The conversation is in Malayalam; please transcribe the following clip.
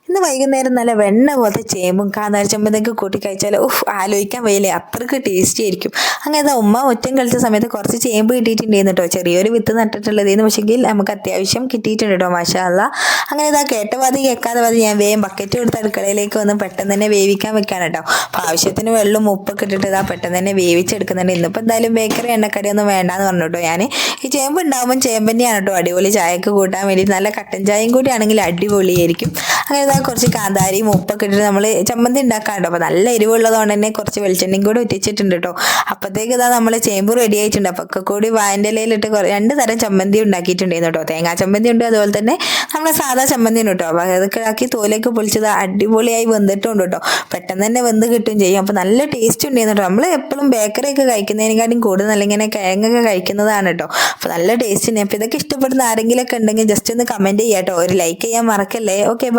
ഇന്ന് വൈകുന്നേരം നല്ല വെണ്ണ പോലത്തെ ചേമ്പും കാന്താരി ചമ്മന്തിയൊക്കെ കൂട്ടി കഴിച്ചാൽ ആലോചിക്കാൻ വയ്യല്ലേ, അത്രയ്ക്ക് ടേസ്റ്റി ആയിരിക്കും. അങ്ങനെ ഉമ്മ ഒറ്റം കളിച്ച സമയത്ത് കുറച്ച് ചേമ്പ് കിട്ടിയിട്ടുണ്ടായിരുന്നു കേട്ടോ. ചെറിയൊരു വിത്ത് നട്ടിട്ടുള്ളതെന്ന് പക്ഷെങ്കിൽ നമുക്ക് അത്യാവശ്യം കിട്ടിയിട്ടുണ്ട് കേട്ടോ, മാഷാ അല്ലാ. അങ്ങനെ കേട്ട പാതി കേൾക്കാതെ പാതി ഞാൻ വേഗം ബക്കറ്റ് കൊടുത്ത് അടുക്കളയിലേക്ക് വന്ന് പെട്ടെന്ന് തന്നെ വേവിക്കാൻ വെക്കാൻ കേട്ടോ. അപ്പോൾ ആവശ്യത്തിന് വെള്ളം ഉപ്പൊക്കെ ഇട്ടിട്ട് പെട്ടെന്ന് തന്നെ വേവിച്ചെടുക്കുന്നുണ്ട്. ഇന്നിപ്പോൾ എന്തായാലും ബേക്കറി എണ്ണക്കടിയൊന്നും വേണ്ടാന്ന് പറഞ്ഞു കേട്ടോ. ഞാൻ ഈ ചേമ്പ് ഉണ്ടാകുമ്പോൾ ചേമ്പന്നെയാണ് കേട്ടോ അടിപൊളി ചായക്ക് കൂട്ടാൻ വേണ്ടി. നല്ല കട്ടൻ ചായയും കൂടി ആണെങ്കിൽ അടിപൊളിയായിരിക്കും. അങ്ങനെ കുറച്ച് കാന്താരിയും ഉപ്പൊക്കെ ഇട്ടിട്ട് നമ്മൾ ചമ്മന്തി ഉണ്ടാക്കാറുണ്ടോ. അപ്പോൾ നല്ല എരിവുള്ളതുകൊണ്ട് തന്നെ കുറച്ച് വെളിച്ചെണ്ണയും കൂടി ഒറ്റിച്ചിട്ടുണ്ട് കേട്ടോ. അപ്പോഴത്തേക്ക് നമ്മൾ ചേമ്പ് റെഡി ആയിട്ടുണ്ട്. അപ്പോൾ ഒക്കെ കൂടി വാഴൻ്റെ ഇലയിലിട്ട് രണ്ട് തരം ചമ്മന്തി ഉണ്ടാക്കിയിട്ടുണ്ടായിരുന്നു കേട്ടോ. തേങ്ങാ ചമ്മന്തി ഉണ്ട്, അതുപോലെ തന്നെ നമ്മൾ സാധാ ചമ്മന്തി ഉണ്ട് കേട്ടോ. അപ്പോൾ അതൊക്കെ ആക്കി തോലേക്ക് പൊളിച്ചത് അടിപൊളിയായി വെന്തിട്ടുണ്ട് കേട്ടോ. പെട്ടെന്ന് തന്നെ വെന്ത് കിട്ടുകയും ചെയ്യും. അപ്പോൾ നല്ല ടേസ്റ്റ് ഉണ്ടായിരുന്നു കേട്ടോ. നമ്മൾ എപ്പോഴും ബേക്കറി ഒക്കെ കഴിക്കുന്നതിനെക്കാട്ടും കൂടുതൽ നല്ല ഇങ്ങനെ കിഴങ്ങൊക്കെ കഴിക്കുന്നതാണ് കേട്ടോ. അപ്പോൾ നല്ല ടേസ്റ്റ് ഉണ്ട്. അപ്പോൾ ഇതൊക്കെ ഇഷ്ടപ്പെടുന്ന ആരെങ്കിലും ഒക്കെ ഉണ്ടെങ്കിൽ ജസ്റ്റ് ഒന്ന് കമൻറ്റ് ചെയ്യാം കേട്ടോ. ഒരു ലൈക്ക് ചെയ്യാൻ മറക്കല്ലേ. ഓക്കെ.